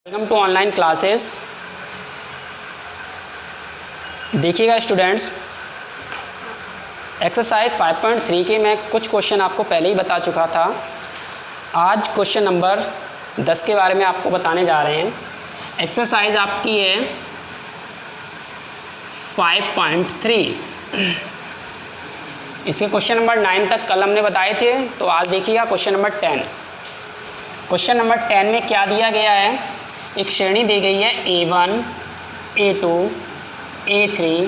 Welcome to online classes. देखिएगा students, exercise 5.3 के मैं कुछ क्वेश्चन आपको पहले ही बता चुका था। आज क्वेश्चन नंबर 10 के बारे में आपको बताने जा रहे हैं। एक्सरसाइज आपकी है 5.3। इसके क्वेश्चन नंबर 9 तक कल हमने बताए थे, तो आज देखिएगा क्वेश्चन नंबर 10। क्वेश्चन नंबर 10 में क्या दिया गया है? एक श्रेणी दी गई है A1, A2, A3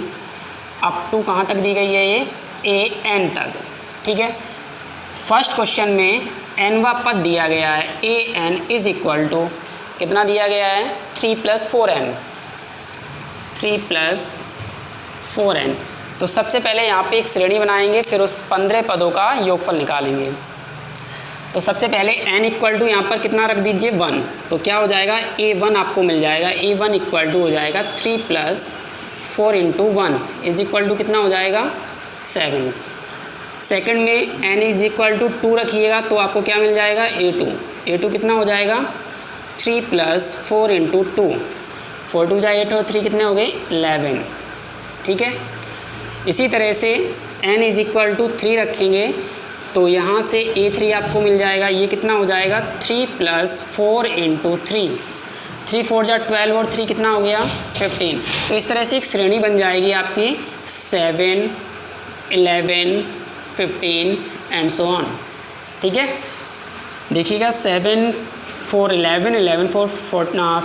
up to कहाँ तक दी गई है? ये AN तक। ठीक है। फर्स्ट क्वेश्चन में nवा पद दिया गया है। AN इज इक्वल टू कितना दिया गया है? 3 + 4n। 3 + 4n। तो सबसे पहले यहाँ पे एक श्रेणी बनाएंगे, फिर उस 15 पदों का योगफल निकालेंगे। तो सबसे पहले n इक्वल टू यहाँ पर कितना रख दीजिए? 1। तो क्या हो जाएगा? A1 आपको मिल जाएगा। A1 इक्वल टू हो जाएगा 3 + 4 × 1 इज इक्वल टू कितना हो जाएगा? 7। सेकंड में n इज इक्वल टू 2 रखिएगा तो आपको क्या मिल जाएगा? A2। A2 कितना हो जाएगा? 3 + 4 × 2। 4 2 = 8 और 3 कितने हो गए? 11। ठीक है। इसी तरह से n इज इक्वल टू 3 रखेंगे तो यहाँ से A3 आपको मिल जाएगा। ये कितना हो जाएगा? 3 + 4 × 3। 3 4 = 12 और 3 कितना हो गया? 15। तो इस तरह से एक श्रेणी बन जाएगी आपकी 7, 11, 15 एंड सो ऑन। ठीक है। देखिएगा 7 4 11, 11 4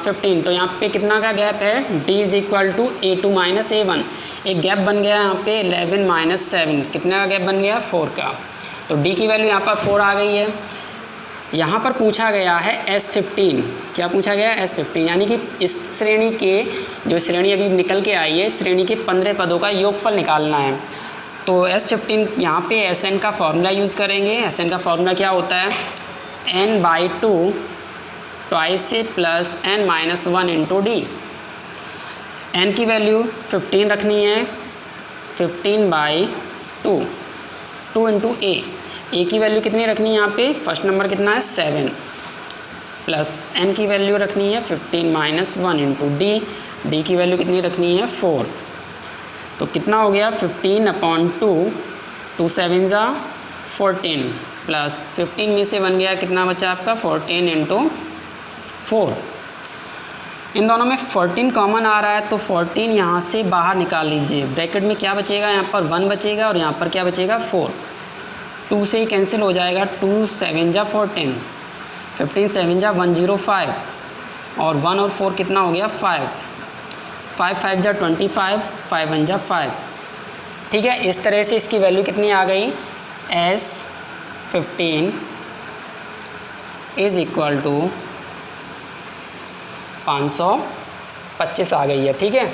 15। तो यहाँ पे कितना का गैप है? D is equal to A2 - A1। एक गैप बन गया यहाँ पे 11 - 7। कितने का गैप बन गया? 4 का। तो D की वैल्यू यहाँ पर 4 आ गई है। यहाँ पर पूछा गया है S15। क्या पूछा गया है? S15, यानी कि इस श्रेणी के, जो श्रेणी अभी निकल के आई है, श्रेणी के 15 पदों का योगफल निकालना है। तो S15 यहाँ पे Sn का फॉर्मूला यूज़ करेंगे। Sn का फॉर्मूला क्या होता है? n/2 twice plus n - 1 × D। n की वैल्यू 15 रखनी है। 15/2 2 × A की वैल्यू कितनी रखनी है यहाँ पे? फर्स्ट नंबर कितना है? 7 प्लस n की वैल्यू रखनी है 15 - 1 × D। D की वैल्यू कितनी रखनी है? 4। तो कितना हो गया? 15/2 2 7 = 14 प्लस 15 में से बन गया कितना बचा आपका? 14 × 4। इन दोनों में 14 कॉमन आ रहा है तो 14 यहाँ से बाहर निकाल लीजिए। ब्रैकेट में क्या बचेगा? यहाँ पर 1 बचेगा और यहाँ पर क्या बचेगा? 4। 2 से ही कैंसिल हो जाएगा। 2 7 = 14, 15 7 = 105 और 1 और 4 कितना हो गया? 5 5 5 = 25, 5 1 = 5। ठीक है। इस तरह से इसकी वैल्यू कितनी आ गई? S15 इज इक्वल टू 525 आ गई है। ठीक है।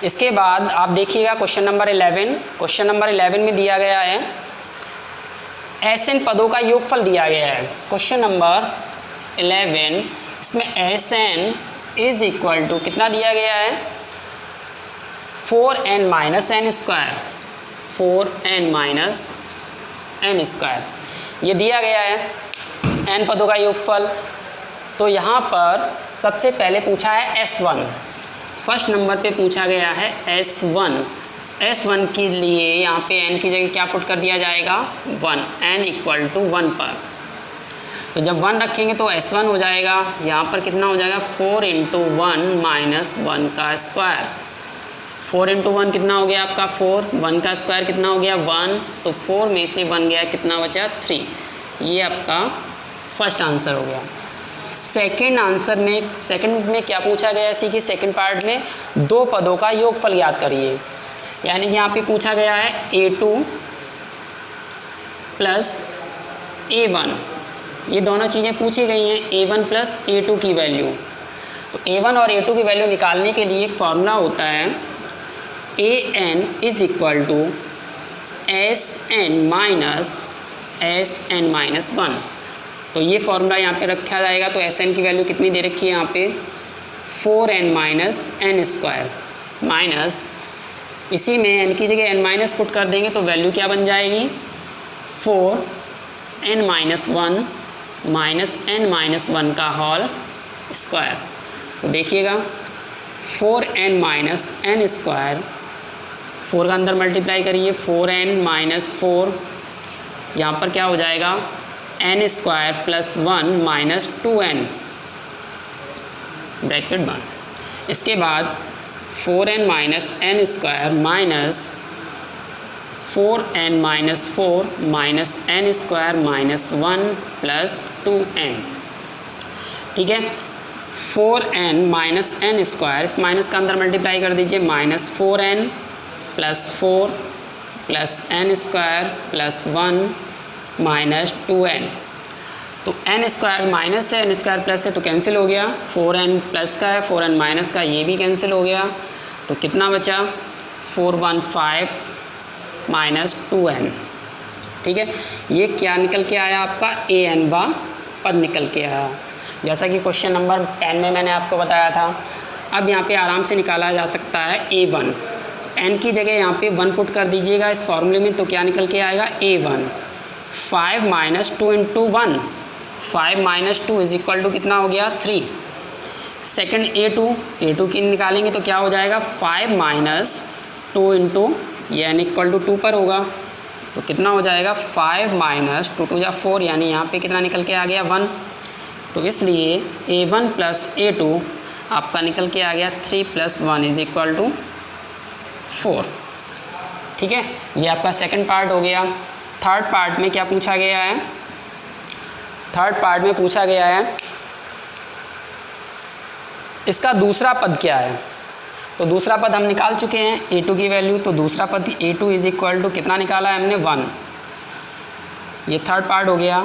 इसके बाद आप देखिएगा क्वेश्चन नंबर 11। क्वेश्चन नंबर 11 में दिया गया है Sn पदों का योगफल दिया गया है। क्वेश्चन नंबर 11, इसमें Sn इज इक्वल टू कितना दिया गया है? 4n - n²। 4n - n², ये दिया गया है n पदों का योगफल। तो यहाँ पर सबसे पहले पूछा है S1। फर्स्ट नंबर पे पूछा गया है S1। S1 के लिए यहाँ पे n की जगह क्या पुट कर दिया जाएगा? 1। n = 1 पर। तो जब 1 रखेंगे तो S1 हो जाएगा। यहाँ पर कितना हो जाएगा? 4 × 1 - 1 का स्क्वायर। 4 × 1 कितना हो गया आपका? 4। 1 का स्क्वायर कितना हो गया? 1। तो 4 में से बन गया कितना बचा? 3। ये आपका फर्स्ट आंसर हो गया। सेकंड आंसर में, सेकंड में क्या पूछा गया? इसी की सेकंड पार्ट में 2 पदों का योगफल याद करिए। यानी कि यहाँ पे पूछा गया है A2 + A1। ये दोनों चीज़ें पूछी गई हैं। A1 + A2 की वैल्यू। तो A1 और A2 की वैल्यू निकालने के लिए एक फॉर्मूला होता है AN is equal to SN - SN - 1। तो ये फॉर्मूला यहाँ पे रखा जाएगा। तो Sn की वैल्यू कितनी दे रखी है यहाँ पे? 4n - n² माइनस, इसी में n की जगह n- पुट कर देंगे तो वैल्यू क्या बन जाएगी? 4n - 1 - n - 1 का होल स्क्वायर। तो देखिएगा 4n माइनस एन स्क्वायर, 4 का अंदर मल्टीप्लाई करिए, 4n माइनस 4, यहाँ पर क्या हो जाएगा n square plus 1 minus 2n bracket बंद। इसके बाद 4n minus n square minus 4n minus 4 minus n square minus 1 plus 2n। ठीक है, 4n माइनस एन स्क्वायर, इस माइनस का अंदर मल्टीप्लाई कर दीजिए, minus 4n plus 4 plus n square plus 1 minus 2n। तो एन स्क्वायर माइनस है, n square plus है तो कैंसिल हो गया, 4n प्लस का है, 4n माइनस का, ये भी कैंसिल हो गया। तो कितना बचा 415 माइनस 2n। ठीक है, ये क्या निकल के आया आपका an वा पद निकल के आया, जैसा कि क्वेश्चन नंबर 10 में मैंने आपको बताया था। अब यहाँ पे आराम से निकाला जा सकता है a1, n की जगह यहाँ पे 1 पुट कर दीजिएगा इस फॉर्मूले में, तो क्या निकल के आएगा a1 5 minus 2 into 1, 5 minus 2 is equal to कितना हो गया 3। सेकेंड a2 की निकालेंगे तो क्या हो जाएगा 5 माइनस 2 इंटू ये n इक्वल टू 2 पर होगा, तो कितना हो जाएगा 5 माइनस 2 2 जा 4, यानी यहाँ पे कितना निकल के आ गया 1। तो इसलिए a1 प्लस a2 आपका निकल के आ गया 3 प्लस 1 इज इक्वल टू 4। ठीक है, ये आपका सेकंड पार्ट हो गया। थर्ड पार्ट में क्या पूछा गया है, थर्ड पार्ट में पूछा गया है इसका दूसरा पद क्या है। तो दूसरा पद हम निकाल चुके हैं a2 की वैल्यू, तो दूसरा पद a2 इज इक्वल टू कितना निकाला है हमने 1। ये थर्ड पार्ट हो गया।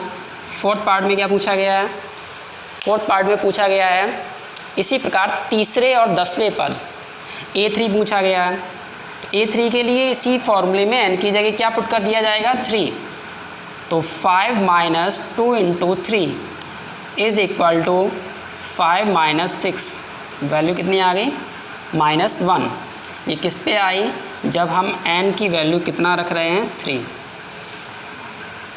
फोर्थ पार्ट में क्या पूछा गया है, फोर्थ पार्ट में पूछा गया है इसी प्रकार तीसरे और 10वें पद a3 पूछा गया है। तो a3 के लिए इसी फॉर्मूले में n की जगह क्या पुट कर दिया जाएगा 3, तो 5 minus 2 into 3 is equal to 5 minus 6, value कितनी आ गई -1। ये किस पे आई, जब हम n की वैल्यू कितना रख रहे हैं 3।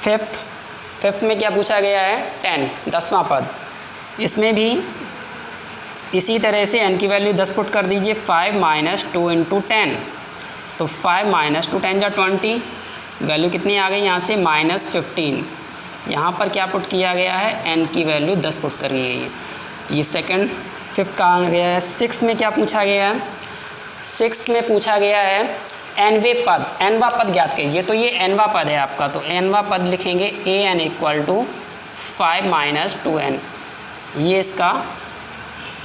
फिफ्थ में क्या पूछा गया है 10, 10वां पद, इसमें भी इसी तरह से n की वैल्यू 10 पुट कर दीजिए, 5 माइनस 2 इंटू 10, तो 5 माइनस 2 10 जा 20, वैल्यू कितनी आ गई यहाँ से -15। यहाँ पर क्या पुट किया गया है n की वैल्यू 10 पुट कर गई है। ये सेकंड फिफ्थ कहाँ गया है। सिक्स में क्या पूछा गया है, सिक्स में पूछा गया है nवा पद ज्ञात कीजिए। तो ये nवा पद है आपका, तो nवा पद लिखेंगे an equal to 5 minus 2n, ये इसका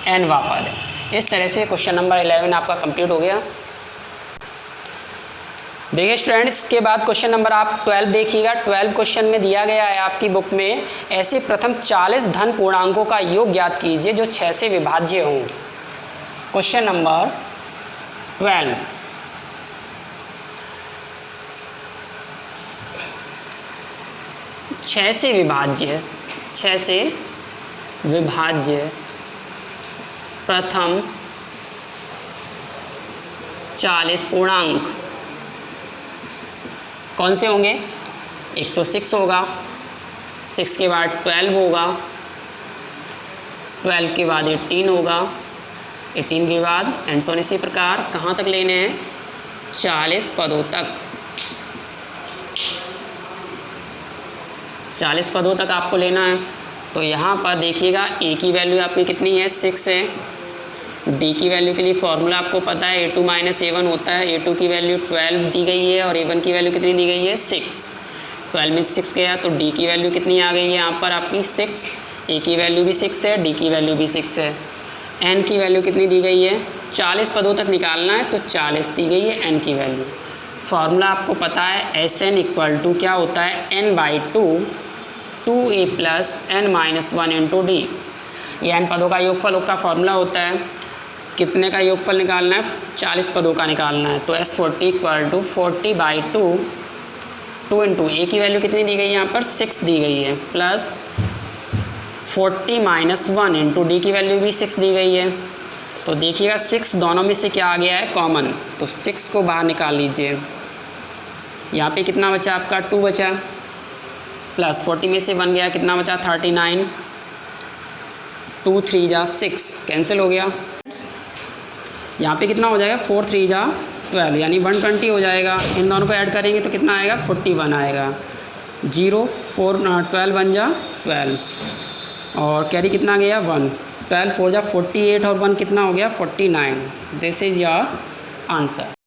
nवा पद है। इस तरह से क्वेश्चन नंबर 11 आपका कंप्लीट हो गया। देखिए स्टूडेंट्स, के बाद क्वेश्चन नंबर आप 12 देखिएगा। 12 क्वेश्चन में दिया गया है आपकी बुक में, ऐसे प्रथम 40 धन पूर्णांकों का योग ज्ञात कीजिए जो 6 से विभाज्य हों। क्वेश्चन नंबर 12, छः से विभाज्य प्रथम 40 पूर्णांक कौन से होंगे। एक तो 6 होगा, 6 के बाद 12 होगा, 12 के बाद 18 होगा, 18 के बाद एंड सो इसी प्रकार कहाँ तक लेने हैं 40 पदों तक। 40 पदों तक आपको लेना है। तो यहाँ पर देखिएगा a की वैल्यू आपकी कितनी है 6 है, d की वैल्यू के लिए फॉर्मूला आपको पता है a2 माइनस a1 होता है। a2 की वैल्यू 12 दी गई है और a1 की वैल्यू कितनी दी गई है 6। 12 में 6 गया तो d की वैल्यू कितनी आ गई है यहाँ पर आपकी 6, a की वैल्यू भी 6 है, d की वैल्यू भी 6 है। n की वैल्यू कितनी दी गई है 40 पदों तक निकालना है तो 40 दी गई है n की वैल्यू। फार्मूला आपको पता है Sn इक्वल टू क्या होता है n/2 2a plus n-1 into D. ये n पदों का योगफल का फॉर्मूला होता है। कितने का योगफल निकालना है 40 पदों का निकालना है। तो S40 इक्वल टू 40/2 2 इंटू ए की वैल्यू कितनी दी गई है यहाँ पर 6 दी गई है, प्लस 40-1 इंटू डी की वैल्यू भी 6 दी गई है। तो देखिएगा 6 दोनों में से क्या आ गया है कॉमन, तो 6 को बाहर निकाल लीजिए। यहाँ पे कितना बचा आपका 2 बचा, प्लस 40 में से 1 गया कितना बचा 39, 2 3 जा 6 कैंसिल हो गया। यहाँ पे कितना हो जाएगा 4 3 जा 12 यानी 120 हो जाएगा। इन दोनों को ऐड करेंगे तो कितना आएगा 41 आएगा। 0 4 12 1 जा 12 और कैरी कितना गया 1। 12 4 जा 48 और 1 कितना हो गया 49। This is your answer.